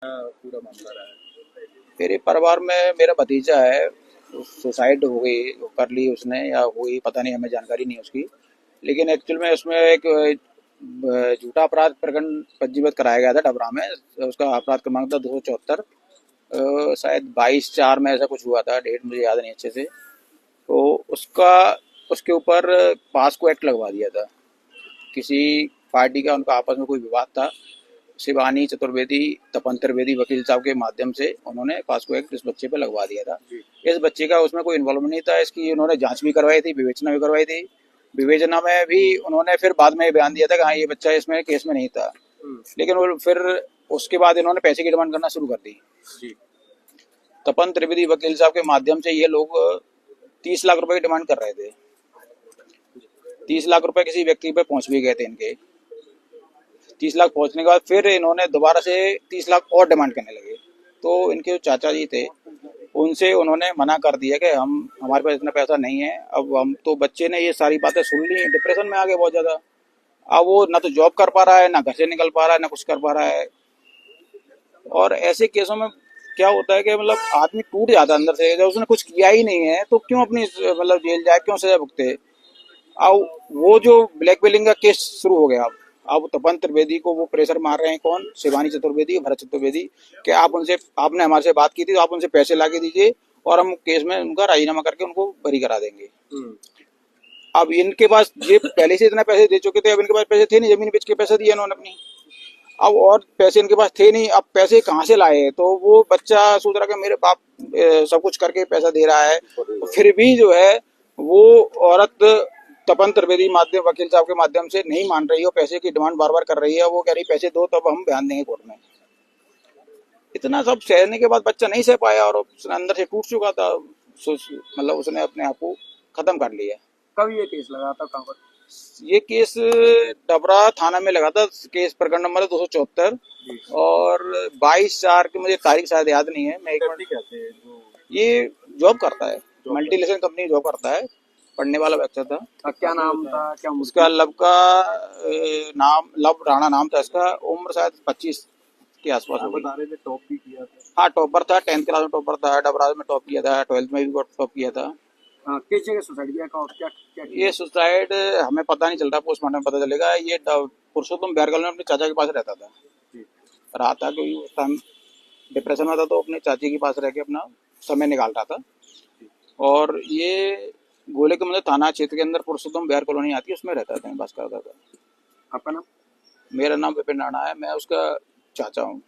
पूरा मामला रहा है? मेरे परिवार में मेरा भतीजा है, सुसाइड हो गई, कर ली उसने या हुई पता नहीं, हमें जानकारी नहीं है उसकी। लेकिन एक्चुअल में उसमें एक झूठा अपराध प्रकरण पंजीबद्ध कराया गया था डबरा में। उसका अपराध क्रमांक था 274। शायद 22/4 में ऐसा कुछ हुआ था, डेट मुझे याद नहीं अच्छे से। तो उसका उसके ऊपर पास्को एक्ट लगवा दिया था। किसी पार्टी का उनका आपस में कोई विवाद था, शिवानी चतुर्वेदी, तपन त्रिवेदी वकील साहब के माध्यम से उन्होंने पास्को एक्ट इस बच्चे पे लगवा दिया था। इस बच्चे का उसमें कोई इन्वॉल्वमेंट नहीं था। इसकी उन्होंने जांच भी करवाई थी, विवेचना भी करवाई थी। विवेचना में भी उन्होंने फिर बाद में बयान दिया था कि हाँ ये बच्चा इसमें केस में नहीं था। लेकिन वो फिर उसके बाद इन्होंने पैसे की डिमांड करना शुरू कर दी। तपन त्रिवेदी वकील साहब के माध्यम से ये लोग 30 लाख रुपए की डिमांड कर रहे थे। 30 लाख रुपए किसी व्यक्ति पे पहुंच भी गए थे इनके। 30 लाख पहुंचने के बाद फिर इन्होंने दोबारा से 30 लाख और डिमांड करने लगे। तो इनके जो चाचा जी थे उनसे उन्होंने मना कर दिया कि हम हमारे पास इतना पैसा नहीं है। अब हम तो बच्चे ने ये सारी बातें सुन ली, डिप्रेशन में आ गए बहुत ज्यादा। अब वो ना तो जॉब कर पा रहा है, ना घर से निकल पा रहा है, ना कुछ कर पा रहा है। और ऐसे केसों में क्या होता है कि मतलब आदमी टूट जाता है अंदर से, जब उसने कुछ किया ही नहीं है तो क्यों अपनी मतलब जेल जाए, क्यों सजा भुगते। अब वो जो ब्लैकमेलिंग का केस शुरू हो गया। अब तपन त्रिवेदी को वो प्रेशर मार रहे हैं, कौन, शिवानी चतुर्वेदी, भरत चतुर्वेदी, कि आपने हमारे से बात की थी तो आप उनसे पैसे ला के दीजिए और हम केस में उनका राजीनामा करके उनको बरी करा देंगे। अब इनके पास ये पहले से इतना पैसे दे चुके थे, अब इनके पास पैसे थे नहीं, जमीन बेच के पैसे दिए इन्होंने अपनी। अब और पैसे इनके पास थे नहीं, अब पैसे कहाँ से लाए। तो वो बच्चा सोच रहा कि मेरे बाप सब कुछ करके पैसा दे रहा है, तो फिर भी जो है वो औरत तपन त्रिवेदी माध्यम वकील साहब के माध्यम से नहीं मान रही है, पैसे की डिमांड बार बार कर रही है। वो कह रही पैसे दो तब हम बयान देंगे कोर्ट में। इतना सब सहने के बाद बच्चा नहीं सह पाया और उसने अंदर से टूट चुका था। मतलब उसने अपने आप को खत्म कर लिया। कब ये केस लगा था, कहाँ पर? ये केस डबरा थाना में लगा था। केस प्रकरण नंबर 274 और 22/4 की मुझे तारीख शायद याद नहीं है। मैं एक मिनट। कहते हैं जो ये जॉब करता है, मल्टीनेशनल कंपनी जॉब करता है, पढ़ने वाला बच्चा था। क्या नाम था, क्या उसका लब का नाम लब राणा नाम था। इसका उम्र शायद 25 के आसपास होगी। बता रहे थे टॉप भी किया था? हाँ टॉपर था, 10th क्लास में टॉपर था, डबरा में टॉप किया था, 12th में भी टॉप किया था। किस जगह सुसाइड किया, क्या क्या ये सुसाइड हमें पता नहीं चल रहा, पोस्टमार्टम में पता चलेगा। ये पुरुषोत्तम बैरगल में अपने चाचा के पास रहता था। रहा था क्योंकि उस टाइम डिप्रेशन में था, तो अपने चाची के पास रह के अपना समय निकाल रहा था। और ये गोले के मतलब थाना क्षेत्र के अंदर पुरुषोत्तम बिहार कॉलोनी आती है, उसमें रहता था, बस करता था। आपका नाम? मेरा नाम विपिन राणा है, मैं उसका चाचा हूँ।